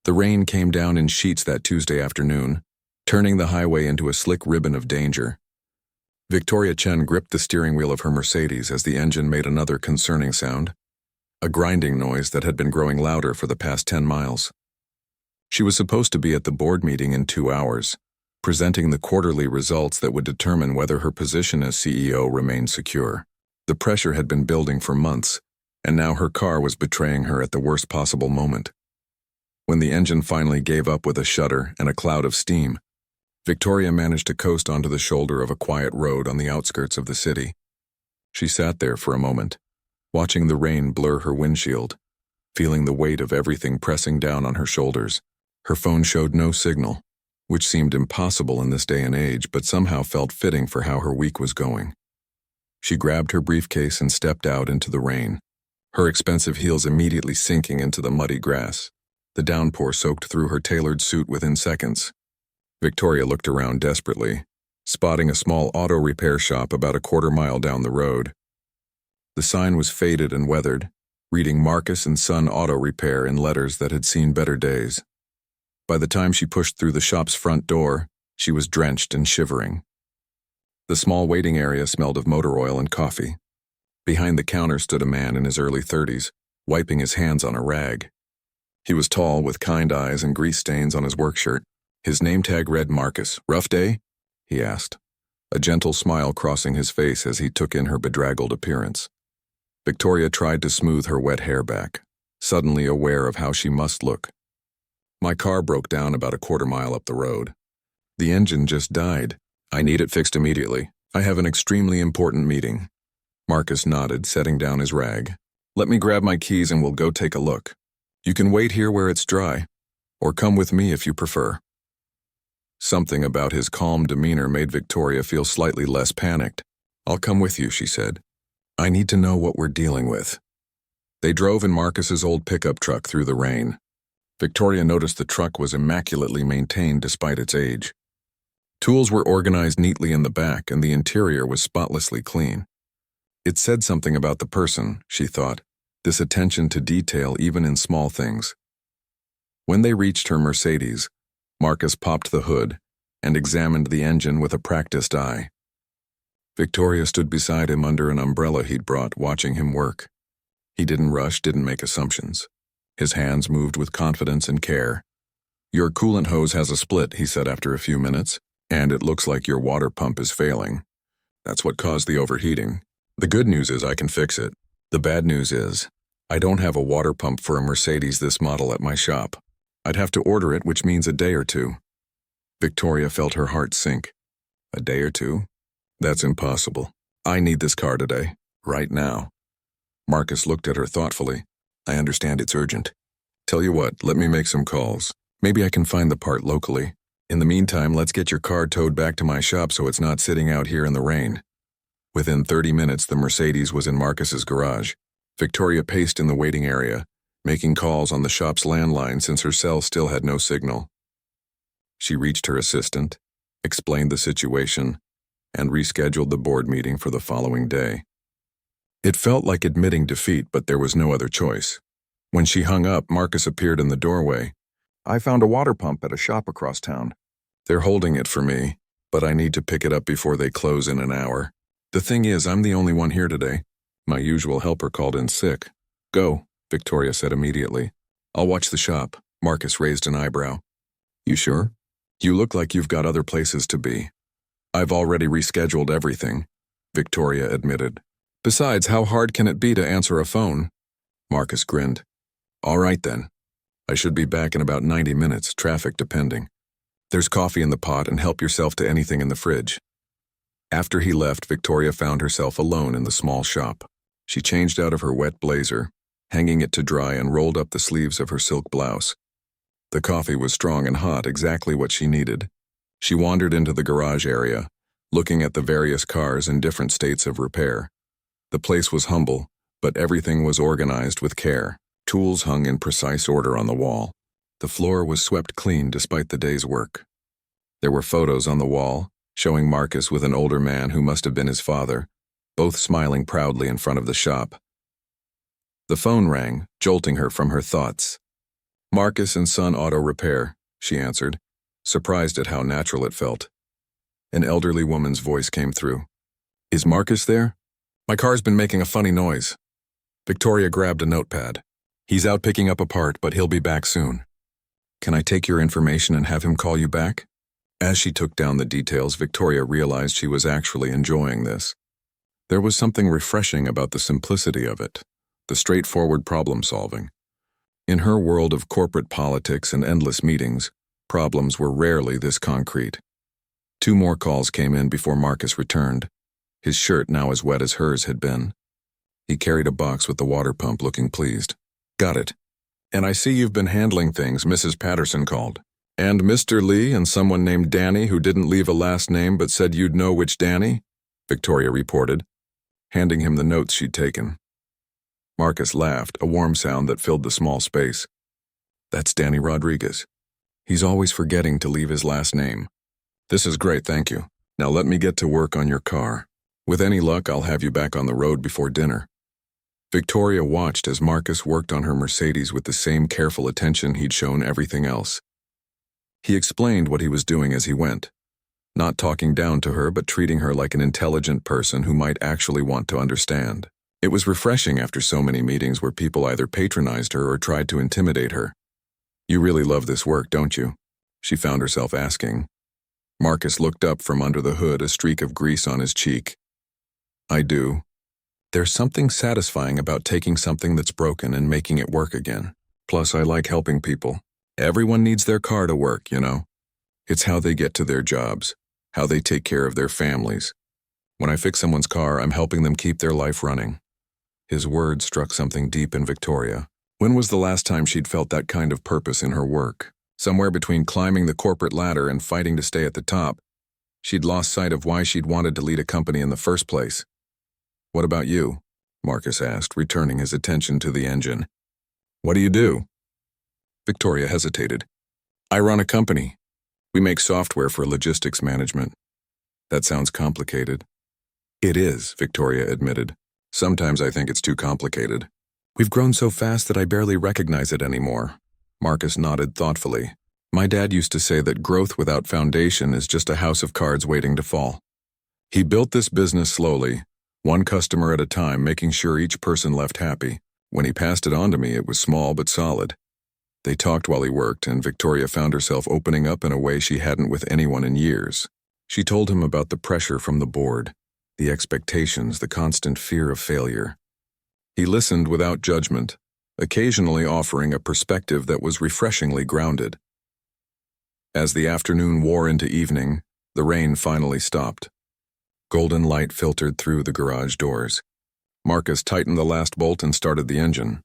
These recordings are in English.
The rain came down in sheets that Tuesday afternoon, turning the highway into a slick ribbon of danger. Victoria Chen gripped the steering wheel of her Mercedes as the engine made another concerning sound, a grinding noise that had been growing louder for the past 10 miles. She was supposed to be at the board meeting in 2 hours, presenting the quarterly results that would determine whether her position as CEO remained secure. The pressure had been building for months, and now her car was betraying her at the worst possible moment. When the engine finally gave up with a shudder and a cloud of steam, Victoria managed to coast onto the shoulder of a quiet road on the outskirts of the city. She sat there for a moment, watching the rain blur her windshield, feeling the weight of everything pressing down on her shoulders. Her phone showed no signal, which seemed impossible in this day and age, but somehow felt fitting for how her week was going. She grabbed her briefcase and stepped out into the rain, her expensive heels immediately sinking into the muddy grass. The downpour soaked through her tailored suit within seconds. Victoria looked around desperately, spotting a small auto repair shop about a quarter-mile down the road. The sign was faded and weathered, reading Marcus & Son Auto Repair in letters that had seen better days. By the time she pushed through the shop's front door, she was drenched and shivering. The small waiting area smelled of motor oil and coffee. Behind the counter stood a man in his early 30s, wiping his hands on a rag. He was tall, with kind eyes and grease stains on his work shirt. His name tag read Marcus. "Rough day?" he asked, a gentle smile crossing his face as he took in her bedraggled appearance. Victoria tried to smooth her wet hair back, suddenly aware of how she must look. "My car broke down about a quarter-mile up the road. The engine just died. I need it fixed immediately. I have an extremely important meeting." Marcus nodded, setting down his rag. "Let me grab my keys and we'll go take a look. You can wait here where it's dry, or come with me if you prefer." Something about his calm demeanor made Victoria feel slightly less panicked. "I'll come with you," she said. "I need to know what we're dealing with." They drove in Marcus's old pickup truck through the rain. Victoria noticed the truck was immaculately maintained despite its age. Tools were organized neatly in the back, and the interior was spotlessly clean. It said something about the person, she thought, this attention to detail even in small things. When they reached her Mercedes, Marcus popped the hood and examined the engine with a practiced eye. Victoria stood beside him under an umbrella he'd brought, watching him work. He didn't rush, didn't make assumptions. His hands moved with confidence and care. "Your coolant hose has a split," he said after a few minutes, "and it looks like your water pump is failing. That's what caused the overheating. The good news is I can fix it. The bad news is I don't have a water pump for a Mercedes this model at my shop. I'd have to order it, which means a day or two." Victoria felt her heart sink. "A day or two? That's impossible. I need this car today, right now." Marcus looked at her thoughtfully. "I understand it's urgent. Tell you what, let me make some calls. Maybe I can find the part locally. In the meantime, let's get your car towed back to my shop so it's not sitting out here in the rain." Within 30 minutes, the Mercedes was in Marcus's garage. Victoria paced in the waiting area, making calls on the shop's landline since her cell still had no signal. She reached her assistant, explained the situation, and rescheduled the board meeting for the following day. It felt like admitting defeat, but there was no other choice. When she hung up, Marcus appeared in the doorway. "I found a water pump at a shop across town. They're holding it for me, but I need to pick it up before they close in an hour. The thing is, I'm the only one here today. My usual helper called in sick." "Go," Victoria said immediately. "I'll watch the shop." Marcus raised an eyebrow. "You sure? You look like you've got other places to be." "I've already rescheduled everything," Victoria admitted. "Besides, how hard can it be to answer a phone?" Marcus grinned. "All right then. I should be back in about 90 minutes, traffic depending. There's coffee in the pot and help yourself to anything in the fridge." After he left, Victoria found herself alone in the small shop. She changed out of her wet blazer, hanging it to dry, and rolled up the sleeves of her silk blouse. The coffee was strong and hot, exactly what she needed. She wandered into the garage area, looking at the various cars in different states of repair. The place was humble, but everything was organized with care. Tools hung in precise order on the wall. The floor was swept clean despite the day's work. There were photos on the wall, showing Marcus with an older man who must have been his father, both smiling proudly in front of the shop. The phone rang, jolting her from her thoughts. Marcus and Son Auto Repair, she answered, surprised at how natural it felt. An elderly woman's voice came through. Is Marcus there? My car's been making a funny noise. Victoria grabbed a notepad. He's out picking up a part, but he'll be back soon. Can I take your information and have him call you back? As she took down the details, Victoria realized she was actually enjoying this. There was something refreshing about the simplicity of it, the straightforward problem-solving. In her world of corporate politics and endless meetings, problems were rarely this concrete. 2 more calls came in before Marcus returned, his shirt now as wet as hers had been. He carried a box with the water pump, looking pleased. Got it. And I see you've been handling things, Mrs. Patterson called. And Mr. Lee and someone named Danny who didn't leave a last name but said you'd know which Danny? Victoria reported, handing him the notes she'd taken. Marcus laughed, a warm sound that filled the small space. That's Danny Rodriguez. He's always forgetting to leave his last name. This is great, thank you. Now let me get to work on your car. With any luck, I'll have you back on the road before dinner. Victoria watched as Marcus worked on her Mercedes with the same careful attention he'd shown everything else. He explained what he was doing as he went, not talking down to her but treating her like an intelligent person who might actually want to understand. It was refreshing after so many meetings where people either patronized her or tried to intimidate her. You really love this work, don't you? She found herself asking. Marcus looked up from under the hood, a streak of grease on his cheek. I do. There's something satisfying about taking something that's broken and making it work again. Plus, I like helping people. Everyone needs their car to work, you know. It's how they get to their jobs, how they take care of their families. When I fix someone's car, I'm helping them keep their life running. His words struck something deep in Victoria. When was the last time she'd felt that kind of purpose in her work? Somewhere between climbing the corporate ladder and fighting to stay at the top, she'd lost sight of why she'd wanted to lead a company in the first place. What about you? Marcus asked, returning his attention to the engine. What do you do? Victoria hesitated. I run a company. We make software for logistics management. That sounds complicated. It is, Victoria admitted. Sometimes I think it's too complicated. We've grown so fast that I barely recognize it anymore. Marcus nodded thoughtfully. My dad used to say that growth without foundation is just a house of cards waiting to fall. He built this business slowly, one customer at a time, making sure each person left happy. When he passed it on to me, it was small but solid. They talked while he worked, and Victoria found herself opening up in a way she hadn't with anyone in years. She told him about the pressure from the board, the expectations, the constant fear of failure. He listened without judgment, occasionally offering a perspective that was refreshingly grounded. As the afternoon wore into evening, the rain finally stopped. Golden light filtered through the garage doors. Marcus tightened the last bolt and started the engine.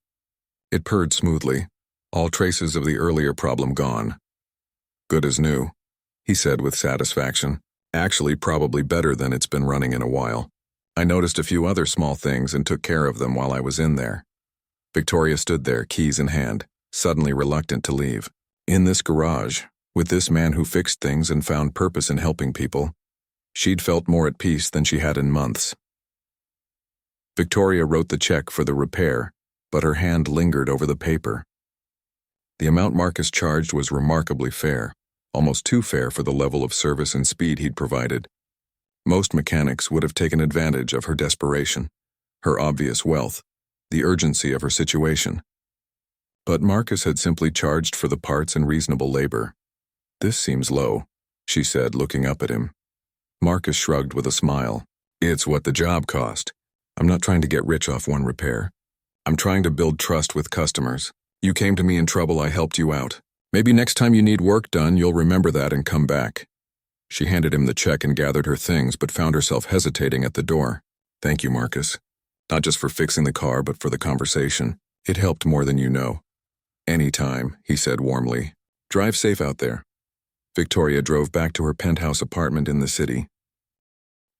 It purred smoothly, all traces of the earlier problem gone. Good as new, he said with satisfaction. Actually, probably better than it's been running in a while. I noticed a few other small things and took care of them while I was in there. Victoria stood there, keys in hand, suddenly reluctant to leave. In this garage, with this man who fixed things and found purpose in helping people, she'd felt more at peace than she had in months. Victoria wrote the check for the repair, but her hand lingered over the paper. The amount Marcus charged was remarkably fair, almost too fair for the level of service and speed he'd provided. Most mechanics would have taken advantage of her desperation, her obvious wealth, the urgency of her situation. But Marcus had simply charged for the parts and reasonable labor. This seems low, she said, looking up at him. Marcus shrugged with a smile. It's what the job cost. I'm not trying to get rich off one repair. I'm trying to build trust with customers. You came to me in trouble, I helped you out. Maybe next time you need work done, you'll remember that and come back. She handed him the check and gathered her things, but found herself hesitating at the door. Thank you, Marcus. Not just for fixing the car, but for the conversation. It helped more than you know. Anytime, he said warmly. Drive safe out there. Victoria drove back to her penthouse apartment in the city,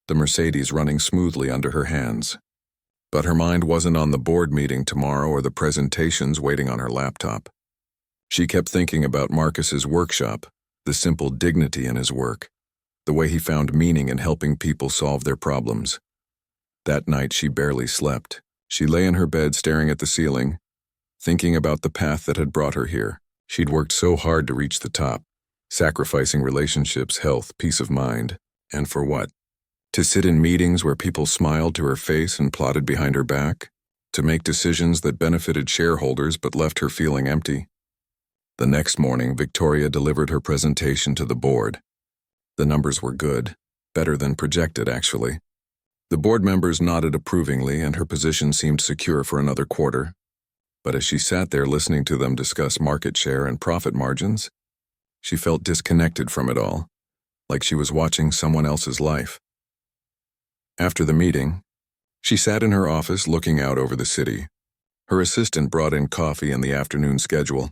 the Mercedes running smoothly under her hands. But her mind wasn't on the board meeting tomorrow or the presentations waiting on her laptop. She kept thinking about Marcus's workshop, the simple dignity in his work, the way he found meaning in helping people solve their problems. That night she barely slept. She lay in her bed staring at the ceiling, thinking about the path that had brought her here. She'd worked so hard to reach the top, sacrificing relationships, health, peace of mind. And for what? To sit in meetings where people smiled to her face and plotted behind her back? To make decisions that benefited shareholders but left her feeling empty? The next morning, Victoria delivered her presentation to the board. The numbers were good, better than projected, actually. The board members nodded approvingly, and her position seemed secure for another quarter. But as she sat there listening to them discuss market share and profit margins, she felt disconnected from it all, like she was watching someone else's life. After the meeting, she sat in her office looking out over the city. Her assistant brought in coffee and the afternoon schedule.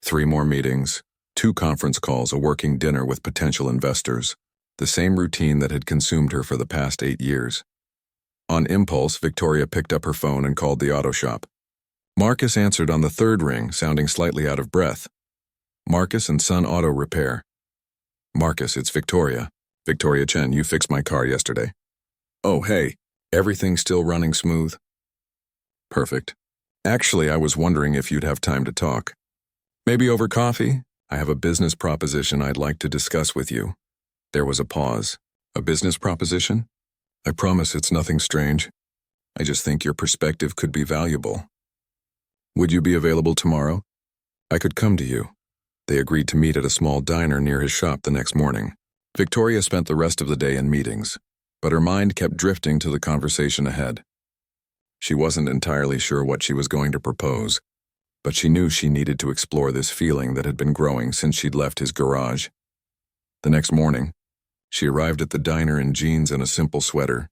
3 more meetings, 2 conference calls, a working dinner with potential investors, the same routine that had consumed her for the past 8 years. On impulse, Victoria picked up her phone and called the auto shop. Marcus answered on the 3rd ring, sounding slightly out of breath. Marcus and Son Auto Repair. Marcus, it's Victoria. Victoria Chen, you fixed my car yesterday. Oh, hey, everything's still running smooth? Perfect. Actually, I was wondering if you'd have time to talk. Maybe over coffee? I have a business proposition I'd like to discuss with you. There was a pause. A business proposition? I promise it's nothing strange. I just think your perspective could be valuable. Would you be available tomorrow? I could come to you. They agreed to meet at a small diner near his shop the next morning. Victoria spent the rest of the day in meetings, but her mind kept drifting to the conversation ahead. She wasn't entirely sure what she was going to propose, but she knew she needed to explore this feeling that had been growing since she'd left his garage. The next morning, she arrived at the diner in jeans and a simple sweater,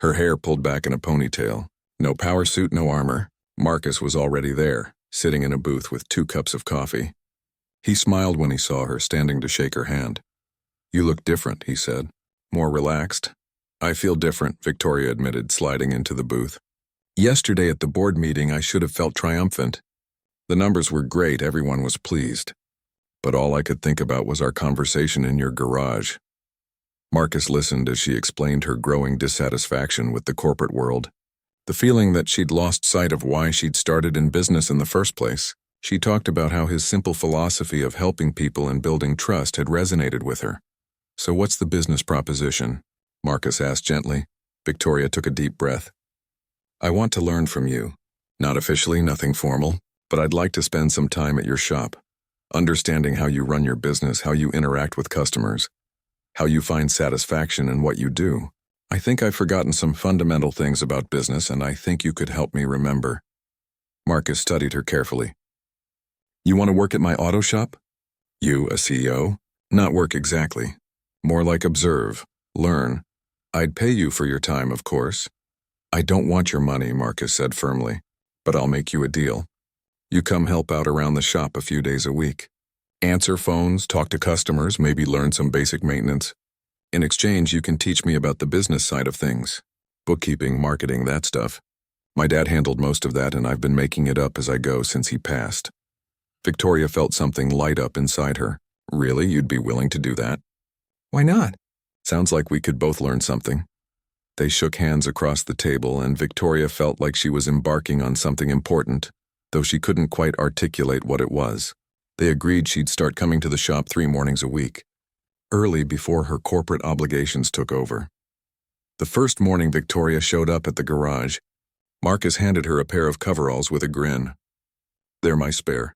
her hair pulled back in a ponytail. No power suit, no armor. Marcus was already there, sitting in a booth with 2 cups of coffee. He smiled when he saw her, standing to shake her hand. You look different, he said. More relaxed. I feel different, Victoria admitted, sliding into the booth. Yesterday at the board meeting, I should have felt triumphant. The numbers were great, everyone was pleased. But all I could think about was our conversation in your garage. Marcus listened as she explained her growing dissatisfaction with the corporate world. The feeling that she'd lost sight of why she'd started in business in the first place. She talked about how his simple philosophy of helping people and building trust had resonated with her. So what's the business proposition? Marcus asked gently. Victoria took a deep breath. I want to learn from you. Not officially, nothing formal, but I'd like to spend some time at your shop, understanding how you run your business, how you interact with customers, how you find satisfaction in what you do. I think I've forgotten some fundamental things about business, and I think you could help me remember. Marcus studied her carefully. You want to work at my auto shop? You, a CEO? Not work exactly. More like observe, learn. I'd pay you for your time, of course. I don't want your money, Marcus said firmly, but I'll make you a deal. You come help out around the shop a few days a week. Answer phones, talk to customers, maybe learn some basic maintenance. In exchange, you can teach me about the business side of things. Bookkeeping, marketing, that stuff. My dad handled most of that, and I've been making it up as I go since he passed. Victoria felt something light up inside her. Really, you'd be willing to do that? Why not? Sounds like we could both learn something. They shook hands across the table, and Victoria felt like she was embarking on something important, though she couldn't quite articulate what it was. They agreed she'd start coming to the shop 3 mornings a week, early before her corporate obligations took over. The first morning Victoria showed up at the garage, Marcus handed her a pair of coveralls with a grin. They're my spare.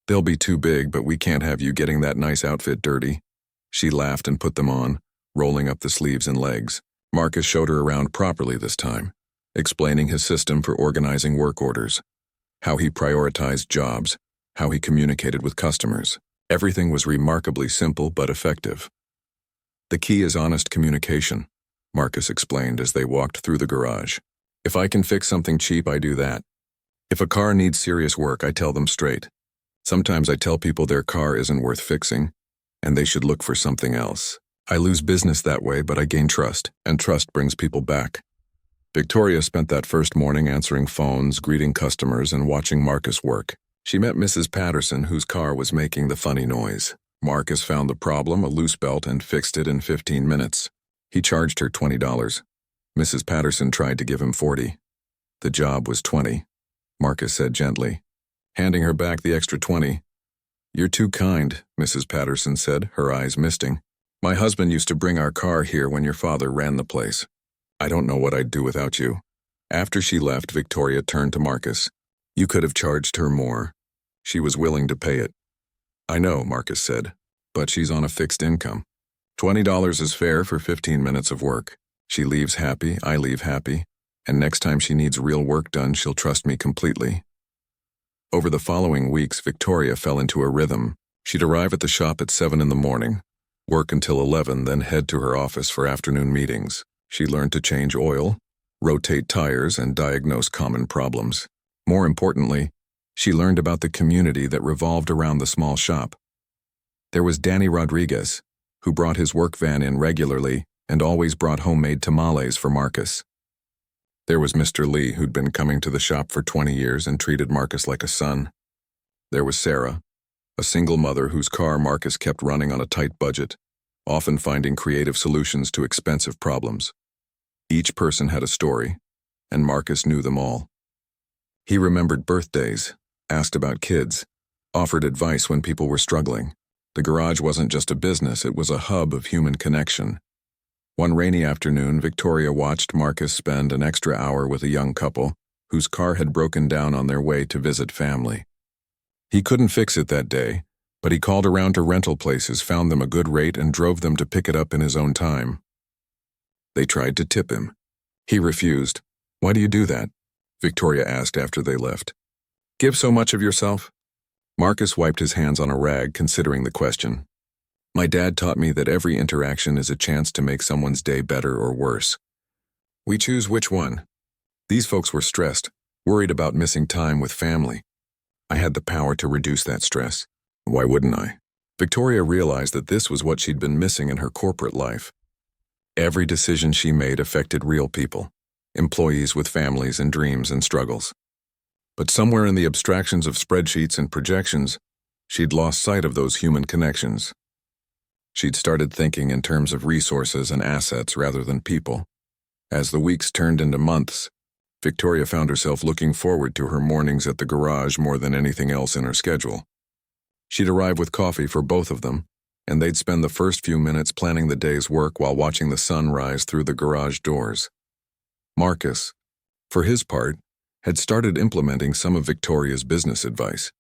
They'll be too big, but we can't have you getting that nice outfit dirty. She laughed and put them on, rolling up the sleeves and legs. Marcus showed her around properly this time, explaining his system for organizing work orders, how he prioritized jobs, how he communicated with customers. Everything was remarkably simple but effective. The key is honest communication, Marcus explained as they walked through the garage. If I can fix something cheap, I do that. If a car needs serious work, I tell them straight. Sometimes I tell people their car isn't worth fixing, and they should look for something else. I lose business that way, but I gain trust, and trust brings people back. Victoria spent that first morning answering phones, greeting customers, and watching Marcus work. She met Mrs. Patterson, whose car was making the funny noise. Marcus found the problem, a loose belt, and fixed it in 15 minutes. He charged her $20. Mrs. Patterson tried to give him $40. The job was $20, Marcus said gently, handing her back the extra $20. "You're too kind," Mrs. Patterson said, her eyes misting. "My husband used to bring our car here when your father ran the place. I don't know what I'd do without you." After she left, Victoria turned to Marcus. "You could have charged her more. She was willing to pay it." "I know," Marcus said, "but she's on a fixed income. $20 is fair for 15 minutes of work. She leaves happy, I leave happy, and next time she needs real work done, she'll trust me completely." Over the following weeks, Victoria fell into a rhythm. She'd arrive at the shop at 7 in the morning, work until 11, then head to her office for afternoon meetings. She learned to change oil, rotate tires, and diagnose common problems. More importantly, she learned about the community that revolved around the small shop. There was Danny Rodriguez, who brought his work van in regularly and always brought homemade tamales for Marcus. There was Mr. Lee, who'd been coming to the shop for 20 years and treated Marcus like a son. There was Sarah, a single mother whose car Marcus kept running on a tight budget, often finding creative solutions to expensive problems. Each person had a story, and Marcus knew them all. He remembered birthdays, asked about kids, offered advice when people were struggling. The garage wasn't just a business, it was a hub of human connection. One rainy afternoon, Victoria watched Marcus spend an extra hour with a young couple whose car had broken down on their way to visit family. He couldn't fix it that day, but he called around to rental places, found them a good rate, and drove them to pick it up in his own time. They tried to tip him. He refused. "Why do you do that?" Victoria asked after they left. "Give so much of yourself?" Marcus wiped his hands on a rag, considering the question. "My dad taught me that every interaction is a chance to make someone's day better or worse. We choose which one." These folks were stressed, worried about missing time with family. I had the power to reduce that stress. Why wouldn't I? Victoria realized that this was what she'd been missing in her corporate life. Every decision she made affected real people, employees with families and dreams and struggles. But somewhere in the abstractions of spreadsheets and projections, she'd lost sight of those human connections. She'd started thinking in terms of resources and assets rather than people. As the weeks turned into months, Victoria found herself looking forward to her mornings at the garage more than anything else in her schedule. She'd arrive with coffee for both of them, and they'd spend the first few minutes planning the day's work while watching the sun rise through the garage doors. Marcus, for his part, had started implementing some of Victoria's business advice.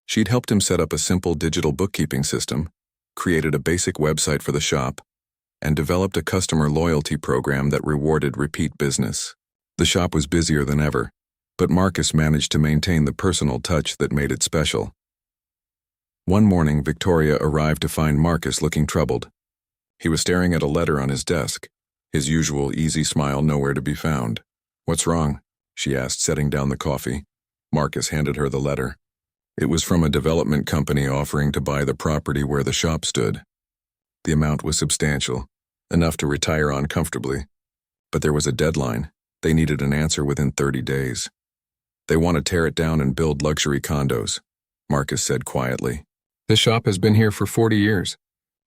She'd helped him set up a simple digital bookkeeping system, created a basic website for the shop, and developed a customer loyalty program that rewarded repeat business. The shop was busier than ever, but Marcus managed to maintain the personal touch that made it special. One morning, Victoria arrived to find Marcus looking troubled. He was staring at a letter on his desk, his usual easy smile nowhere to be found. "What's wrong?" she asked, setting down the coffee. Marcus handed her the letter. It was from a development company offering to buy the property where the shop stood. The amount was substantial, enough to retire on comfortably. But there was a deadline. They needed an answer within 30 days. "They want to tear it down and build luxury condos," Marcus said quietly. "This shop has been here for 40 years.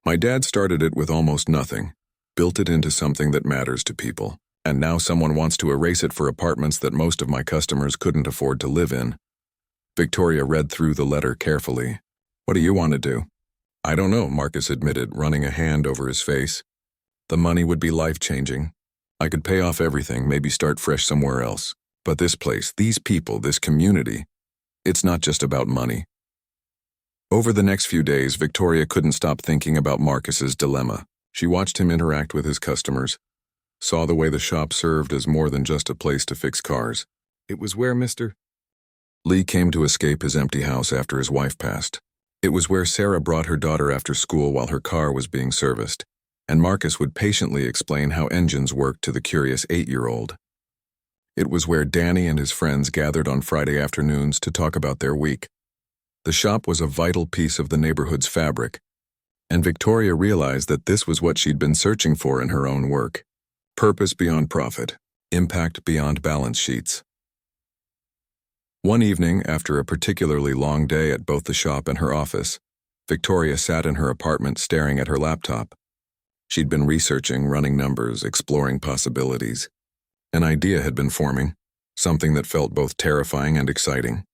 My dad started it with almost nothing, built it into something that matters to people, and now someone wants to erase it for apartments that most of my customers couldn't afford to live in." Victoria read through the letter carefully. "What do you want to do?" "I don't know," Marcus admitted, running a hand over his face. "The money would be life-changing. I could pay off everything, maybe start fresh somewhere else. But this place, these people, this community, it's not just about money." Over the next few days, Victoria couldn't stop thinking about Marcus's dilemma. She watched him interact with his customers, saw the way the shop served as more than just a place to fix cars. It was where Mr. Lee came to escape his empty house after his wife passed. It was where Sarah brought her daughter after school while her car was being serviced, and Marcus would patiently explain how engines worked to the curious 8-year-old. It was where Danny and his friends gathered on Friday afternoons to talk about their week. The shop was a vital piece of the neighborhood's fabric, and Victoria realized that this was what she'd been searching for in her own work. Purpose beyond profit, impact beyond balance sheets. One evening, after a particularly long day at both the shop and her office, Victoria sat in her apartment staring at her laptop. She'd been researching, running numbers, exploring possibilities. An idea had been forming, something that felt both terrifying and exciting.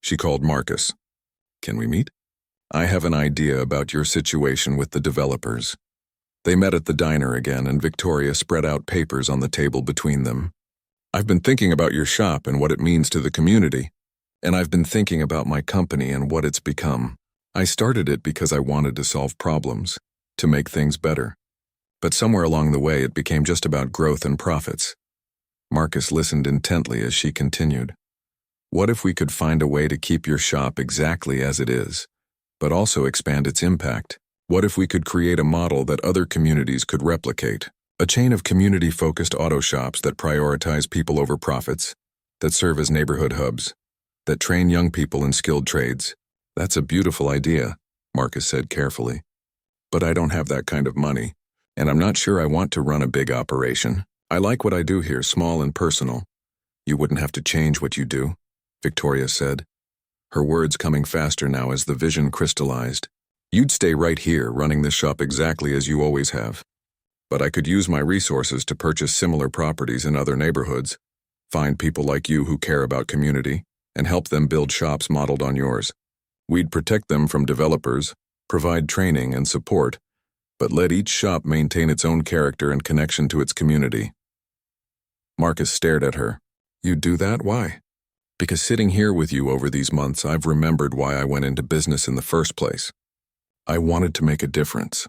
She called Marcus. "Can we meet?" I have an idea about your situation with the developers." They met at the diner again, and Victoria spread out papers on the table between them. "I've been thinking about your shop and what it means to the community, and I've been thinking about my company and what it's become. I started it because I wanted to solve problems, to make things better. But somewhere along the way, it became just about growth and profits." Marcus listened intently as she continued. "What if we could find a way to keep your shop exactly as it is, but also expand its impact? What if we could create a model that other communities could replicate? A chain of community-focused auto shops that prioritize people over profits, that serve as neighborhood hubs, that train young people in skilled trades." "That's a beautiful idea," Marcus said carefully. "But I don't have that kind of money, and I'm not sure I want to run a big operation. I like what I do here, small and personal." "You wouldn't have to change what you do," Victoria said, her words coming faster now as the vision crystallized. "You'd stay right here, running this shop exactly as you always have. But I could use my resources to purchase similar properties in other neighborhoods, find people like you who care about community, and help them build shops modeled on yours. We'd protect them from developers, provide training and support, but let each shop maintain its own character and connection to its community." Marcus stared at her. "You'd do that? Why?" "Because sitting here with you over these months, I've remembered why I went into business in the first place. I wanted to make a difference.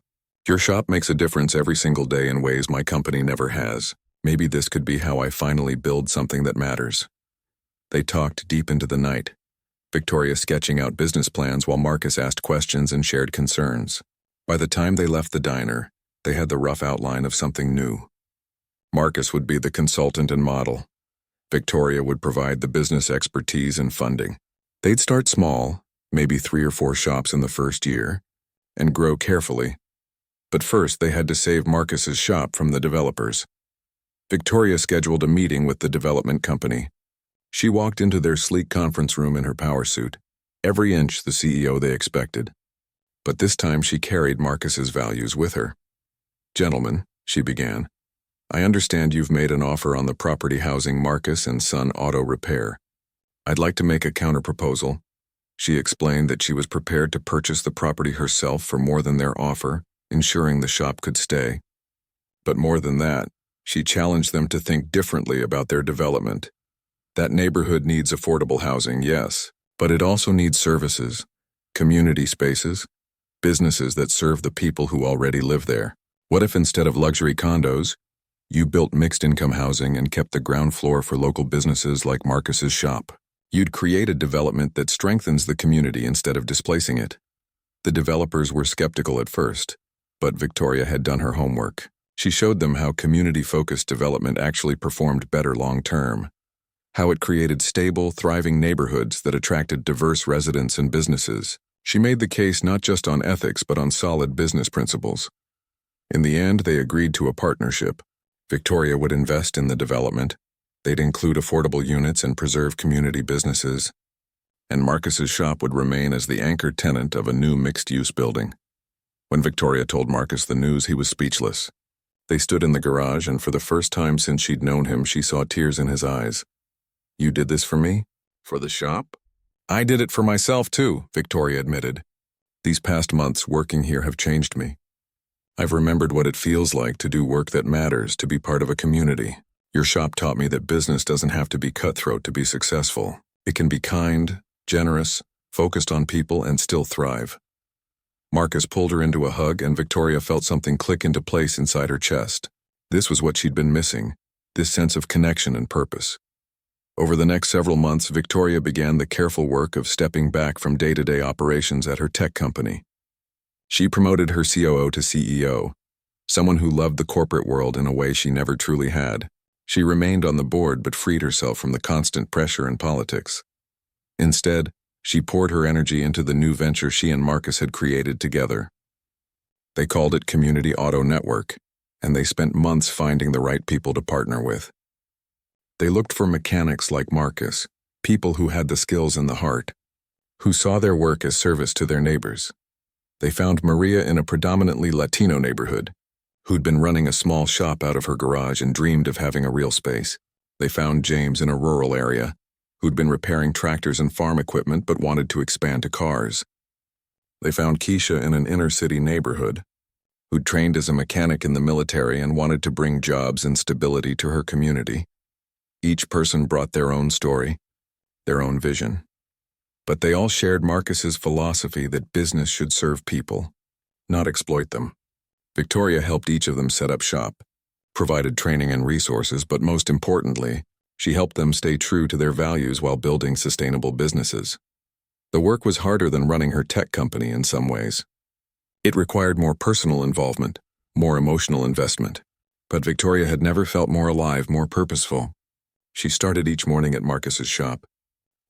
Your shop makes a difference every single day in ways my company never has. Maybe this could be how I finally build something that matters." They talked deep into the night, Victoria sketching out business plans while Marcus asked questions and shared concerns. By the time they left the diner, they had the rough outline of something new. Marcus would be the consultant and model. Victoria would provide the business expertise and funding. They'd start small, maybe 3 or 4 shops in the first year, and grow carefully. But first, they had to save Marcus's shop from the developers. Victoria scheduled a meeting with the development company. She walked into their sleek conference room in her power suit, every inch the CEO they expected. But this time she carried Marcus's values with her. "Gentlemen," she began, "I understand you've made an offer on the property housing Marcus and Son Auto Repair. I'd like to make a counterproposal." She explained that she was prepared to purchase the property herself for more than their offer, ensuring the shop could stay. But more than that, she challenged them to think differently about their development. That neighborhood needs affordable housing, yes, but it also needs services, community spaces, businesses that serve the people who already live there. What if instead of luxury condos, you built mixed-income housing and kept the ground floor for local businesses like Marcus's shop? You'd create a development that strengthens the community instead of displacing it. The developers were skeptical at first, but Victoria had done her homework. She showed them how community-focused development actually performed better long-term, how it created stable, thriving neighborhoods that attracted diverse residents and businesses. She made the case not just on ethics but on solid business principles. In the end, they agreed to a partnership. Victoria would invest in the development. They'd include affordable units and preserve community businesses. And Marcus's shop would remain as the anchor tenant of a new mixed-use building. When Victoria told Marcus the news, he was speechless. They stood in the garage, and for the first time since she'd known him, she saw tears in his eyes. "You did this for me? For the shop?" "I did it for myself, too," Victoria admitted. "These past months working here have changed me. I've remembered what it feels like to do work that matters, to be part of a community. Your shop taught me that business doesn't have to be cutthroat to be successful. It can be kind, generous, focused on people, and still thrive." Marcus pulled her into a hug, and Victoria felt something click into place inside her chest. This was what she'd been missing, this sense of connection and purpose. Over the next several months, Victoria began the careful work of stepping back from day-to-day operations at her tech company. She promoted her COO to CEO, someone who loved the corporate world in a way she never truly had. She remained on the board but freed herself from the constant pressure and politics. Instead, she poured her energy into the new venture she and Marcus had created together. They called it Community Auto Network, and they spent months finding the right people to partner with. They looked for mechanics like Marcus, people who had the skills and the heart, who saw their work as service to their neighbors. They found Maria in a predominantly Latino neighborhood, who'd been running a small shop out of her garage and dreamed of having a real space. They found James in a rural area, who'd been repairing tractors and farm equipment but wanted to expand to cars. They found Keisha in an inner-city neighborhood, who'd trained as a mechanic in the military and wanted to bring jobs and stability to her community. Each person brought their own story, their own vision. But they all shared Marcus's philosophy that business should serve people, not exploit them. Victoria helped each of them set up shop, provided training and resources, but most importantly, she helped them stay true to their values while building sustainable businesses. The work was harder than running her tech company in some ways. It required more personal involvement, more emotional investment. But Victoria had never felt more alive, more purposeful. She started each morning at Marcus's shop,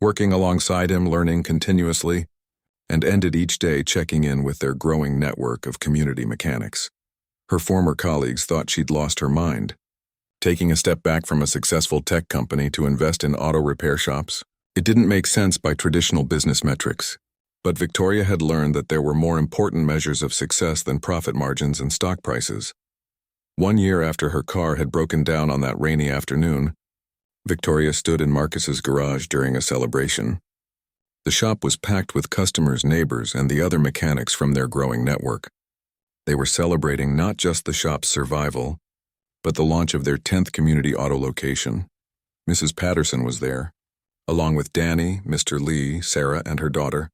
working alongside him, learning continuously, and ended each day checking in with their growing network of community mechanics. Her former colleagues thought she'd lost her mind, taking a step back from a successful tech company to invest in auto repair shops. It didn't make sense by traditional business metrics, but Victoria had learned that there were more important measures of success than profit margins and stock prices. 1 year after her car had broken down on that rainy afternoon, Victoria stood in Marcus's garage during a celebration. The shop was packed with customers, neighbors, and the other mechanics from their growing network. They were celebrating not just the shop's survival, but the launch of their 10th community auto location. Mrs. Patterson was there, along with Danny, Mr. Lee, Sarah, and her daughter,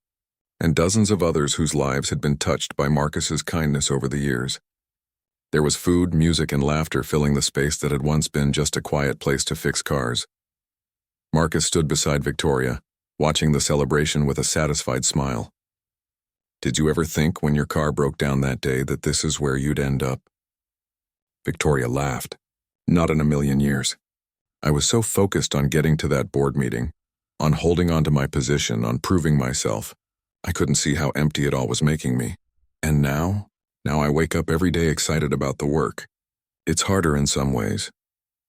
and dozens of others whose lives had been touched by Marcus's kindness over the years. There was food, music, and laughter filling the space that had once been just a quiet place to fix cars. Marcus stood beside Victoria, watching the celebration with a satisfied smile. "Did you ever think when your car broke down that day that this is where you'd end up?" Victoria laughed. "Not in a million years. I was so focused on getting to that board meeting, on holding on to my position, on proving myself. I couldn't see how empty it all was making me. And now I wake up every day excited about the work. It's harder in some ways,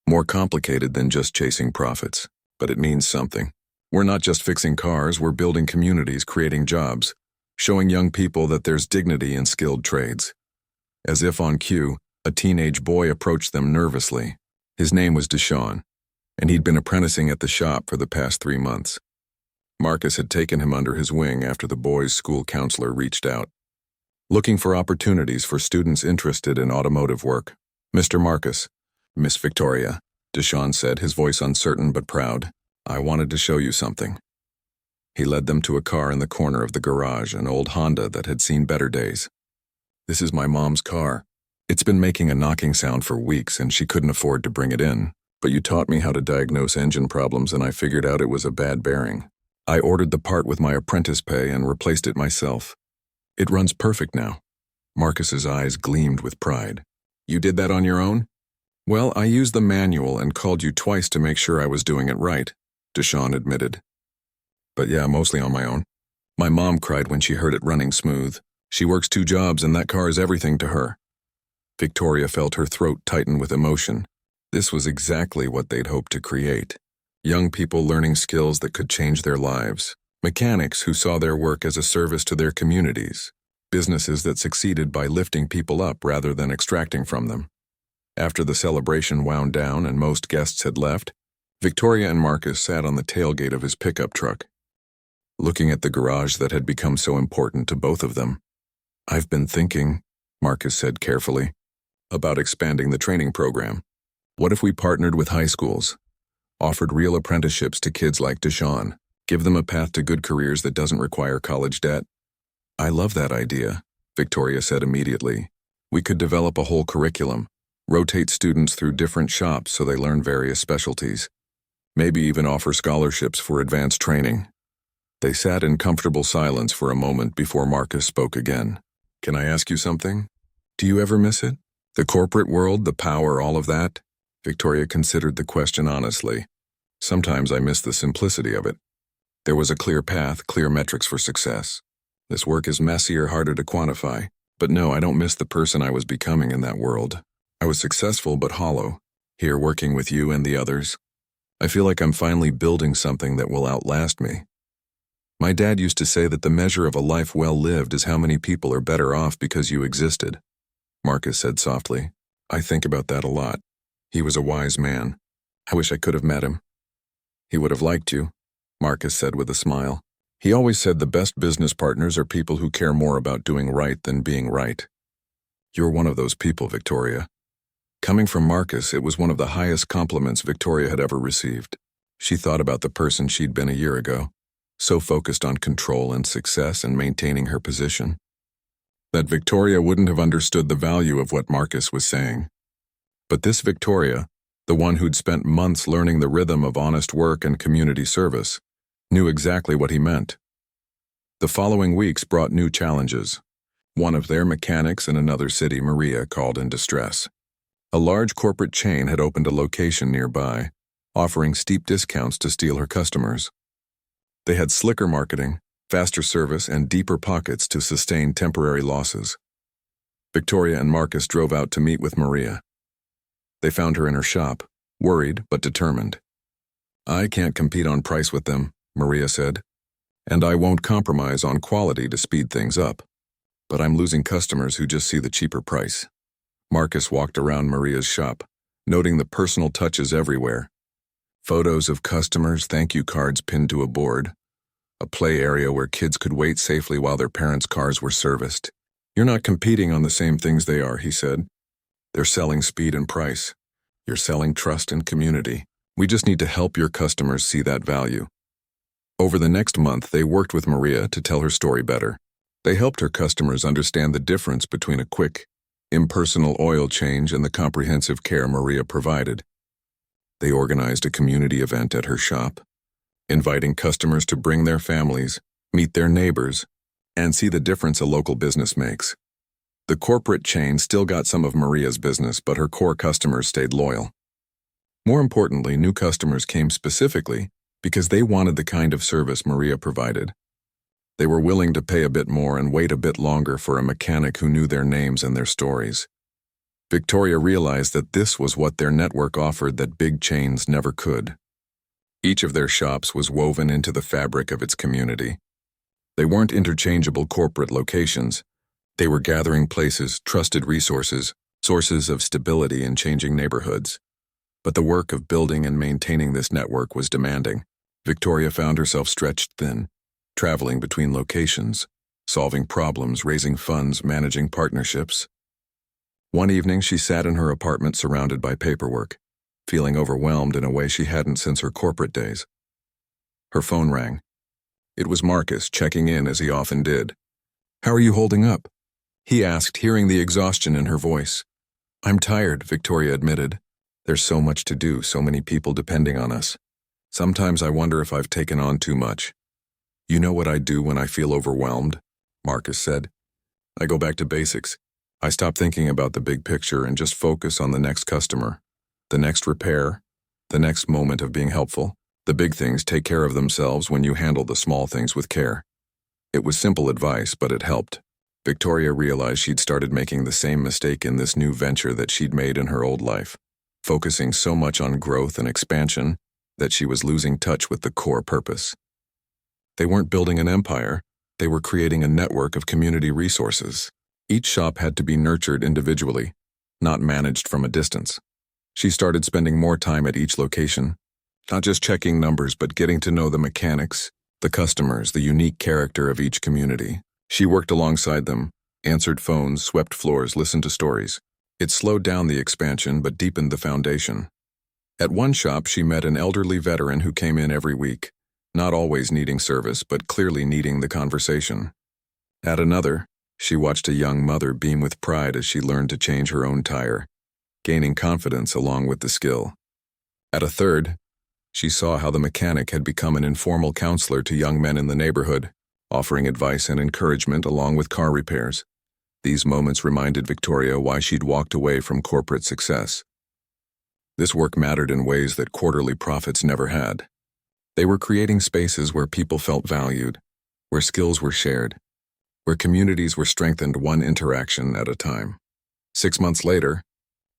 more complicated than just chasing profits, but it means something. We're not just fixing cars, we're building communities, creating jobs, showing young people that there's dignity in skilled trades." As if on cue, a teenage boy approached them nervously. His name was Deshaun, and he'd been apprenticing at the shop for the past 3 months. Marcus had taken him under his wing after the boy's school counselor reached out, looking for opportunities for students interested in automotive work. "Mr. Marcus, Miss Victoria," Deshaun said, his voice uncertain but proud, "I wanted to show you something." He led them to a car in the corner of the garage, an old Honda that had seen better days. "This is my mom's car. It's been making a knocking sound for weeks and she couldn't afford to bring it in. But you taught me how to diagnose engine problems and I figured out it was a bad bearing. I ordered the part with my apprentice pay and replaced it myself. It runs perfect now." Marcus's eyes gleamed with pride. "You did that on your own?" "Well, I used the manual and called you twice to make sure I was doing it right," Deshaun admitted. "But yeah, mostly on my own. My mom cried when she heard it running smooth. She works 2 jobs and that car is everything to her." Victoria felt her throat tighten with emotion. This was exactly what they'd hoped to create. Young people learning skills that could change their lives. Mechanics who saw their work as a service to their communities. Businesses that succeeded by lifting people up rather than extracting from them. After the celebration wound down and most guests had left, Victoria and Marcus sat on the tailgate of his pickup truck, looking at the garage that had become so important to both of them. "I've been thinking," Marcus said carefully, "about expanding the training program. What if we partnered with high schools, offered real apprenticeships to kids like Deshaun, give them a path to good careers that doesn't require college debt?" "I love that idea," Victoria said immediately. "We could develop a whole curriculum, rotate students through different shops so they learn various specialties, maybe even offer scholarships for advanced training." They sat in comfortable silence for a moment before Marcus spoke again. "Can I ask you something? Do you ever miss it? The corporate world, the power, all of that?" Victoria considered the question honestly. "Sometimes I miss the simplicity of it. There was a clear path, clear metrics for success. This work is messier, harder to quantify. But no, I don't miss the person I was becoming in that world. I was successful but hollow, here working with you and the others. I feel like I'm finally building something that will outlast me. My dad used to say that the measure of a life well lived is how many people are better off because you existed," Marcus said softly. "I think about that a lot. He was a wise man. I wish I could have met him." "He would have liked you," Marcus said with a smile. He always said the best business partners are people who care more about doing right than being right. You're one of those people, Victoria. Coming from Marcus, it was one of the highest compliments Victoria had ever received. She thought about the person she'd been a year ago, so focused on control and success and maintaining her position, that Victoria wouldn't have understood the value of what Marcus was saying. But this Victoria, the one who'd spent months learning the rhythm of honest work and community service, knew exactly what he meant. The following weeks brought new challenges. One of their mechanics in another city, Maria, called in distress. A large corporate chain had opened a location nearby, offering steep discounts to steal her customers. They had slicker marketing, faster service, and deeper pockets to sustain temporary losses. Victoria and Marcus drove out to meet with Maria. They found her in her shop, worried but determined. "I can't compete on price with them," Maria said, "and I won't compromise on quality to speed things up. But I'm losing customers who just see the cheaper price." Marcus walked around Maria's shop, noting the personal touches everywhere. Photos of customers, thank you cards pinned to a board, a play area where kids could wait safely while their parents' cars were serviced. "You're not competing on the same things they are," he said. "They're selling speed and price. You're selling trust and community. We just need to help your customers see that value." Over the next month, they worked with Maria to tell her story better. They helped her customers understand the difference between a quick, impersonal oil change and the comprehensive care Maria provided. They organized a community event at her shop, inviting customers to bring their families, meet their neighbors, and see the difference a local business makes. The corporate chain still got some of Maria's business, but her core customers stayed loyal. More importantly, new customers came specifically because they wanted the kind of service Maria provided. They were willing to pay a bit more and wait a bit longer for a mechanic who knew their names and their stories. Victoria realized that this was what their network offered that big chains never could. Each of their shops was woven into the fabric of its community. They weren't interchangeable corporate locations. They were gathering places, trusted resources, sources of stability in changing neighborhoods. But the work of building and maintaining this network was demanding. Victoria found herself stretched thin, traveling between locations, solving problems, raising funds, managing partnerships. One evening, she sat in her apartment surrounded by paperwork, feeling overwhelmed in a way she hadn't since her corporate days. Her phone rang. It was Marcus, checking in as he often did. "How are you holding up?" he asked, hearing the exhaustion in her voice. "I'm tired," Victoria admitted. "There's so much to do, so many people depending on us. Sometimes I wonder if I've taken on too much." "You know what I do when I feel overwhelmed?" Marcus said. "I go back to basics. I stop thinking about the big picture and just focus on the next customer, the next repair, the next moment of being helpful. The big things take care of themselves when you handle the small things with care." It was simple advice, but it helped. Victoria realized she'd started making the same mistake in this new venture that she'd made in her old life, focusing so much on growth and expansion that she was losing touch with the core purpose. They weren't building an empire, they were creating a network of community resources. Each shop had to be nurtured individually, not managed from a distance. She started spending more time at each location, not just checking numbers but getting to know the mechanics, the customers, the unique character of each community. She worked alongside them, answered phones, swept floors, listened to stories. It slowed down the expansion but deepened the foundation. At one shop, she met an elderly veteran who came in every week, not always needing service but clearly needing the conversation. At another, she watched a young mother beam with pride as she learned to change her own tire, gaining confidence along with the skill. At a third, she saw how the mechanic had become an informal counselor to young men in the neighborhood, offering advice and encouragement along with car repairs. These moments reminded Victoria why she'd walked away from corporate success. This work mattered in ways that quarterly profits never had. They were creating spaces where people felt valued, where skills were shared, where communities were strengthened one interaction at a time. 6 months later,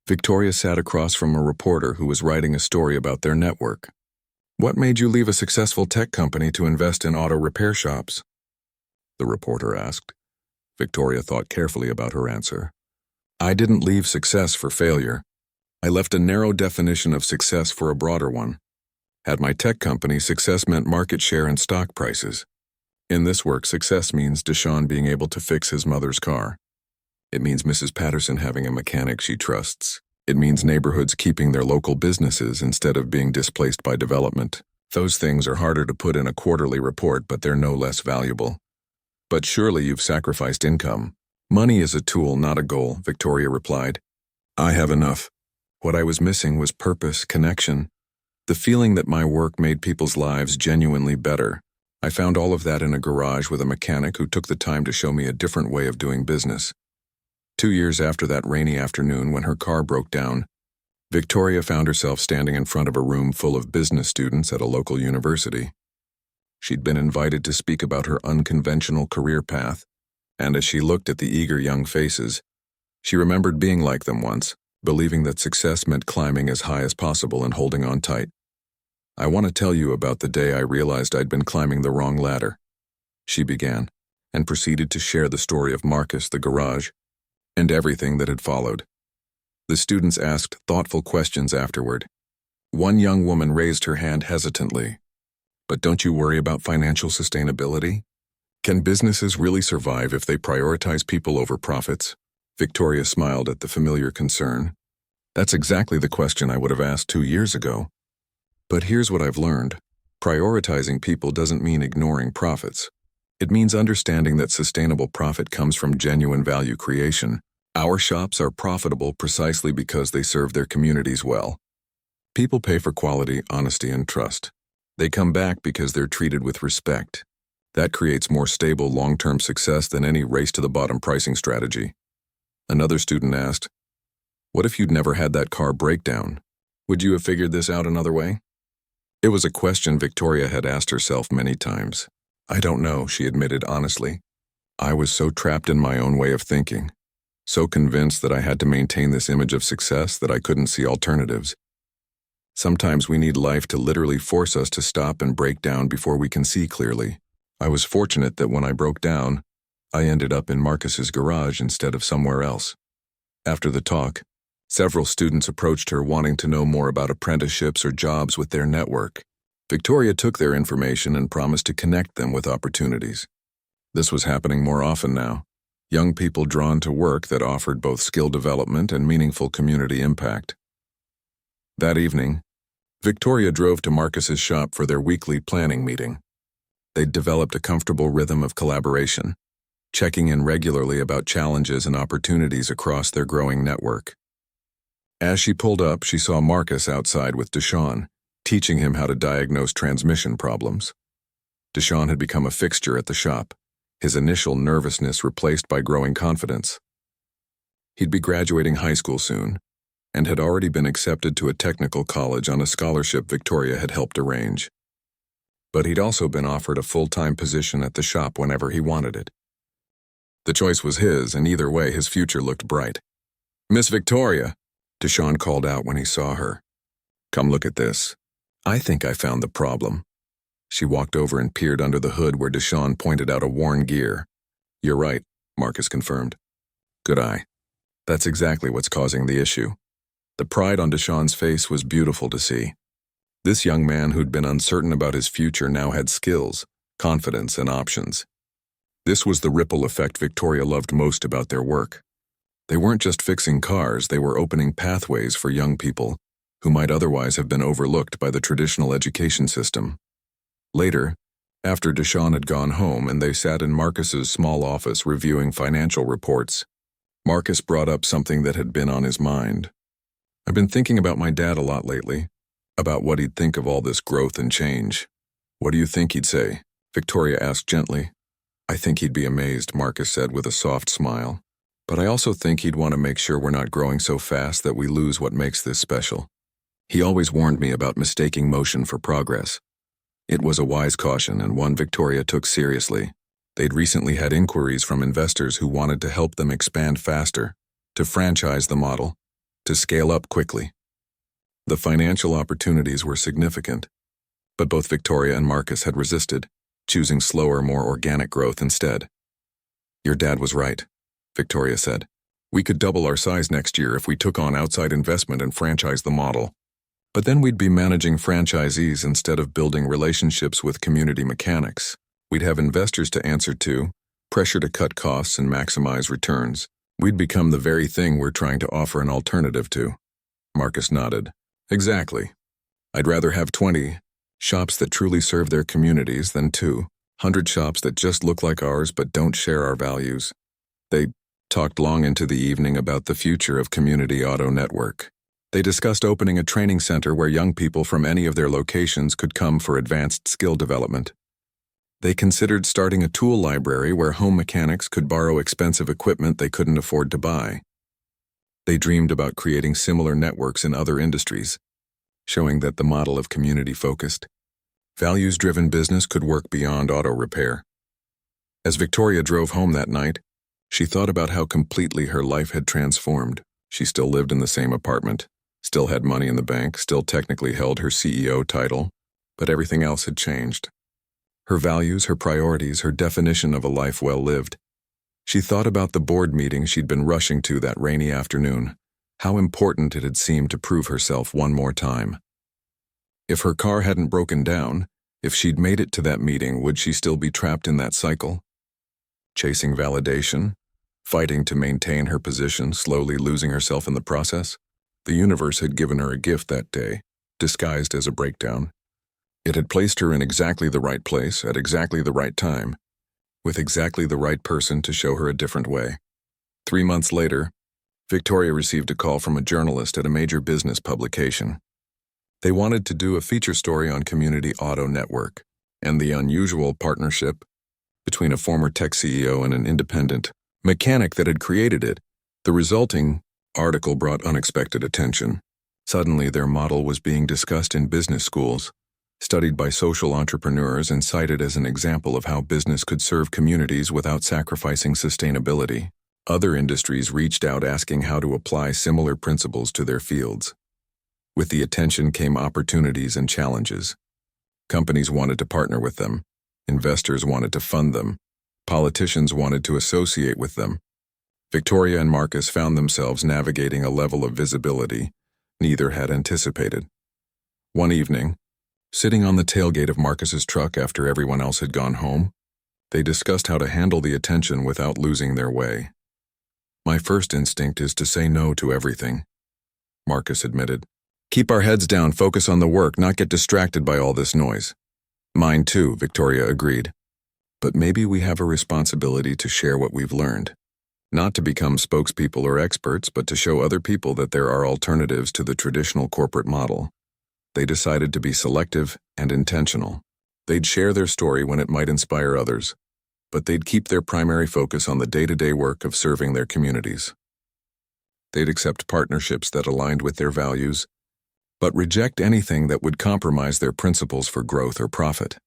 Victoria sat across from a reporter who was writing a story about their network. "What made you leave a successful tech company to invest in auto repair shops?" the reporter asked. Victoria thought carefully about her answer. "I didn't leave success for failure. I left a narrow definition of success for a broader one. At my tech company, success meant market share and stock prices. In this work, success means Deshaun being able to fix his mother's car. It means Mrs. Patterson having a mechanic she trusts. It means neighborhoods keeping their local businesses instead of being displaced by development. Those things are harder to put in a quarterly report, but they're no less valuable. But surely you've sacrificed income. Money is a tool, not a goal, Victoria replied. I have enough. What I was missing was purpose, connection, the feeling that my work made people's lives genuinely better. I found all of that in a garage with a mechanic who took the time to show me a different way of doing business. 2 years after that rainy afternoon when her car broke down, Victoria found herself standing in front of a room full of business students at a local university. She'd been invited to speak about her unconventional career path, and as she looked at the eager young faces, she remembered being like them once, believing that success meant climbing as high as possible and holding on tight. I want to tell you about the day I realized I'd been climbing the wrong ladder, she began, and proceeded to share the story of Marcus, the garage, and everything that had followed. The students asked thoughtful questions afterward. One young woman raised her hand hesitantly. But don't you worry about financial sustainability? Can businesses really survive if they prioritize people over profits? Victoria smiled at the familiar concern. That's exactly the question I would have asked 2 years ago. But here's what I've learned. Prioritizing people doesn't mean ignoring profits. It means understanding that sustainable profit comes from genuine value creation. Our shops are profitable precisely because they serve their communities well. People pay for quality, honesty, and trust. They come back because they're treated with respect. That creates more stable, long-term success than any race-to-the-bottom pricing strategy. Another student asked, what if you'd never had that car breakdown? Would you have figured this out another way? It was a question Victoria had asked herself many times. I don't know, she admitted honestly. I was so trapped in my own way of thinking, so convinced that I had to maintain this image of success that I couldn't see alternatives. Sometimes we need life to literally force us to stop and break down before we can see clearly. I was fortunate that when I broke down, I ended up in Marcus's garage instead of somewhere else. After the talk, several students approached her wanting to know more about apprenticeships or jobs with their network. Victoria took their information and promised to connect them with opportunities. This was happening more often now. Young people drawn to work that offered both skill development and meaningful community impact. That evening, Victoria drove to Marcus's shop for their weekly planning meeting. They'd developed a comfortable rhythm of collaboration, checking in regularly about challenges and opportunities across their growing network. As she pulled up, she saw Marcus outside with Deshaun, teaching him how to diagnose transmission problems. Deshaun had become a fixture at the shop, his initial nervousness replaced by growing confidence. He'd be graduating high school soon, and had already been accepted to a technical college on a scholarship Victoria had helped arrange. But he'd also been offered a full-time position at the shop whenever he wanted it. The choice was his, and either way his future looked bright. Miss Victoria, Deshaun called out when he saw her. Come look at this. I think I found the problem. She walked over and peered under the hood where Deshaun pointed out a worn gear. You're right, Marcus confirmed. Good eye. That's exactly what's causing the issue. The pride on Deshaun's face was beautiful to see. This young man who'd been uncertain about his future now had skills, confidence, and options. This was the ripple effect Victoria loved most about their work. They weren't just fixing cars, they were opening pathways for young people who might otherwise have been overlooked by the traditional education system. Later, after Deshaun had gone home and they sat in Marcus's small office reviewing financial reports, Marcus brought up something that had been on his mind. I've been thinking about my dad a lot lately, about what he'd think of all this growth and change. What do you think he'd say? Victoria asked gently. I think he'd be amazed, Marcus said with a soft smile. But I also think he'd want to make sure we're not growing so fast that we lose what makes this special. He always warned me about mistaking motion for progress. It was a wise caution and one Victoria took seriously. They'd recently had inquiries from investors who wanted to help them expand faster, to franchise the model, to scale up quickly. The financial opportunities were significant, but both Victoria and Marcus had resisted, choosing slower, more organic growth instead. Your dad was right, Victoria said. We could double our size next year if we took on outside investment and franchised the model. But then we'd be managing franchisees instead of building relationships with community mechanics. We'd have investors to answer to, pressure to cut costs and maximize returns. We'd become the very thing we're trying to offer an alternative to. Marcus nodded. Exactly. I'd rather have 20 shops that truly serve their communities than 200 shops that just look like ours but don't share our values. They talked long into the evening about the future of Community Auto Network. They discussed opening a training center where young people from any of their locations could come for advanced skill development. They considered starting a tool library where home mechanics could borrow expensive equipment they couldn't afford to buy. They dreamed about creating similar networks in other industries, showing that the model of community-focused, values-driven business could work beyond auto repair. As Victoria drove home that night, she thought about how completely her life had transformed. She still lived in the same apartment, still had money in the bank, still technically held her CEO title, but everything else had changed. Her values, her priorities, her definition of a life well lived. She thought about the board meeting she'd been rushing to that rainy afternoon, how important it had seemed to prove herself one more time. If her car hadn't broken down, if she'd made it to that meeting, would she still be trapped in that cycle? Chasing validation, fighting to maintain her position, slowly losing herself in the process? The universe had given her a gift that day, disguised as a breakdown. It had placed her in exactly the right place at exactly the right time, with exactly the right person to show her a different way. 3 months later, Victoria received a call from a journalist at a major business publication. They wanted to do a feature story on Community Auto Network and the unusual partnership between a former tech CEO and an independent mechanic that had created it. The resulting article brought unexpected attention. Suddenly, their model was being discussed in business schools, studied by social entrepreneurs and cited as an example of how business could serve communities without sacrificing sustainability. Other industries reached out asking how to apply similar principles to their fields. With the attention came opportunities and challenges. Companies wanted to partner with them. Investors wanted to fund them. Politicians wanted to associate with them. Victoria and Marcus found themselves navigating a level of visibility neither had anticipated. One evening, sitting on the tailgate of Marcus's truck after everyone else had gone home, they discussed how to handle the attention without losing their way. My first instinct is to say no to everything, Marcus admitted. Keep our heads down, focus on the work, not get distracted by all this noise. Mine too, Victoria agreed. But maybe we have a responsibility to share what we've learned. Not to become spokespeople or experts, but to show other people that there are alternatives to the traditional corporate model. They decided to be selective and intentional. They'd share their story when it might inspire others, but they'd keep their primary focus on the day-to-day work of serving their communities. They'd accept partnerships that aligned with their values, but reject anything that would compromise their principles for growth or profit.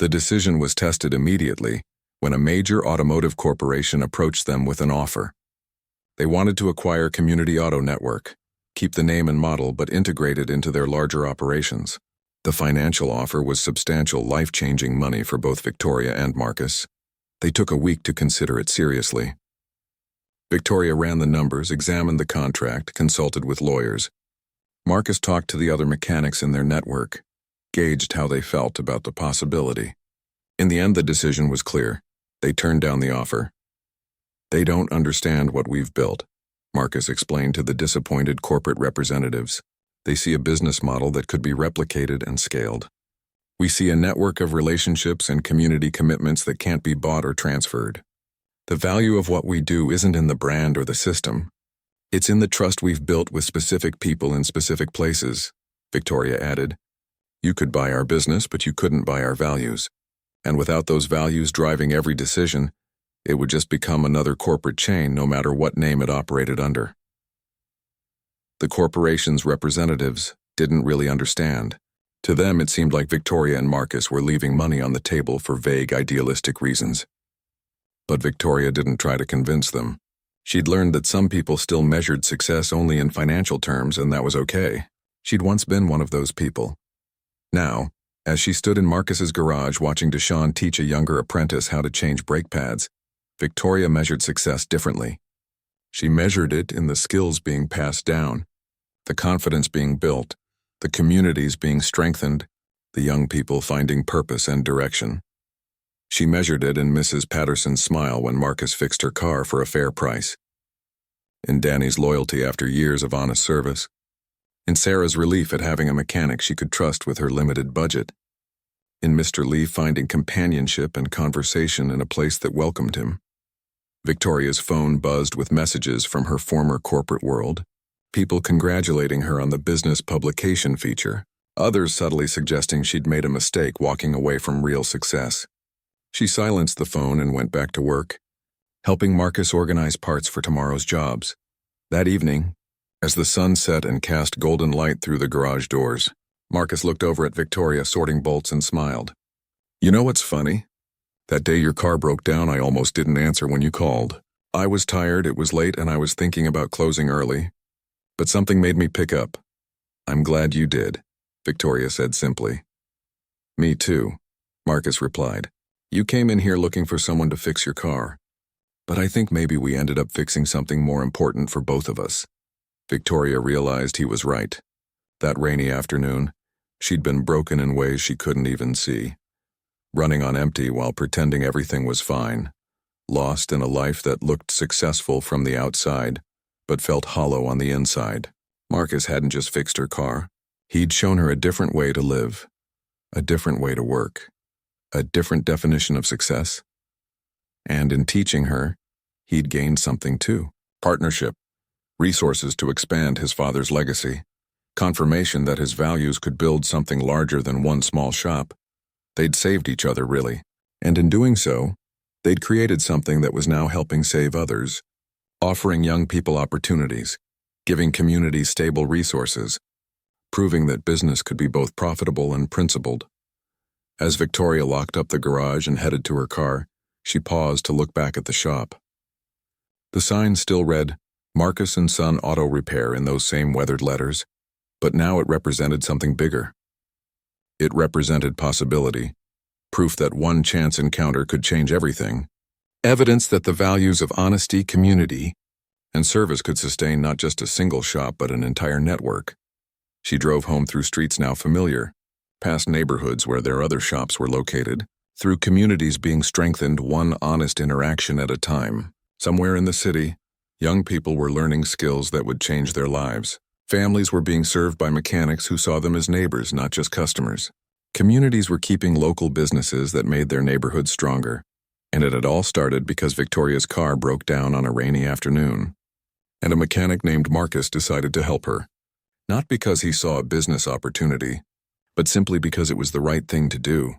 The decision was tested immediately when a major automotive corporation approached them with an offer. They wanted to acquire Community Auto Network, keep the name and model but integrate it into their larger operations. The financial offer was substantial, life-changing money for both Victoria and Marcus. They took a week to consider it seriously. Victoria ran the numbers, examined the contract, consulted with lawyers. Marcus talked to the other mechanics in their network, gauged how they felt about the possibility. In the end, the decision was clear. They turned down the offer. They don't understand what we've built, Marcus explained to the disappointed corporate representatives. They see a business model that could be replicated and scaled. We see a network of relationships and community commitments that can't be bought or transferred. The value of what we do isn't in the brand or the system. It's in the trust we've built with specific people in specific places, Victoria added. You could buy our business, but you couldn't buy our values. And without those values driving every decision, it would just become another corporate chain no matter what name it operated under. The corporation's representatives didn't really understand. To them, it seemed like Victoria and Marcus were leaving money on the table for vague, idealistic reasons. But Victoria didn't try to convince them. She'd learned that some people still measured success only in financial terms, and that was okay. She'd once been one of those people. Now, as she stood in Marcus's garage watching Deshaun teach a younger apprentice how to change brake pads, Victoria measured success differently. She measured it in the skills being passed down, the confidence being built, the communities being strengthened, the young people finding purpose and direction. She measured it in Mrs. Patterson's smile when Marcus fixed her car for a fair price, in Danny's loyalty after years of honest service, in Sarah's relief at having a mechanic she could trust with her limited budget, in Mr. Lee finding companionship and conversation in a place that welcomed him. Victoria's phone buzzed with messages from her former corporate world, people congratulating her on the business publication feature, others subtly suggesting she'd made a mistake walking away from real success. She silenced the phone and went back to work, helping Marcus organize parts for tomorrow's jobs. That evening, as the sun set and cast golden light through the garage doors, Marcus looked over at Victoria sorting bolts and smiled. "You know what's funny? That day your car broke down, I almost didn't answer when you called. I was tired, it was late, and I was thinking about closing early. But something made me pick up. I'm glad you did," Victoria said simply. "Me too," Marcus replied. "You came in here looking for someone to fix your car. But I think maybe we ended up fixing something more important for both of us." Victoria realized he was right. That rainy afternoon, she'd been broken in ways she couldn't even see. Running on empty while pretending everything was fine. Lost in a life that looked successful from the outside, but felt hollow on the inside. Marcus hadn't just fixed her car. He'd shown her a different way to live, a different way to work, a different definition of success. And in teaching her, he'd gained something too. Partnership, resources to expand his father's legacy, confirmation that his values could build something larger than one small shop. They'd saved each other, really. And in doing so, they'd created something that was now helping save others, offering young people opportunities, giving communities stable resources, proving that business could be both profitable and principled. As Victoria locked up the garage and headed to her car, she paused to look back at the shop. The sign still read, "Marcus & Son Auto Repair" in those same weathered letters, but now it represented something bigger. It represented possibility, proof that one chance encounter could change everything, evidence that the values of honesty, community, and service could sustain not just a single shop but an entire network. She drove home through streets now familiar, past neighborhoods where their other shops were located, through communities being strengthened one honest interaction at a time. Somewhere in the city, young people were learning skills that would change their lives. Families were being served by mechanics who saw them as neighbors, not just customers. Communities were keeping local businesses that made their neighborhoods stronger. And it had all started because Victoria's car broke down on a rainy afternoon. And a mechanic named Marcus decided to help her. Not because he saw a business opportunity, but simply because it was the right thing to do.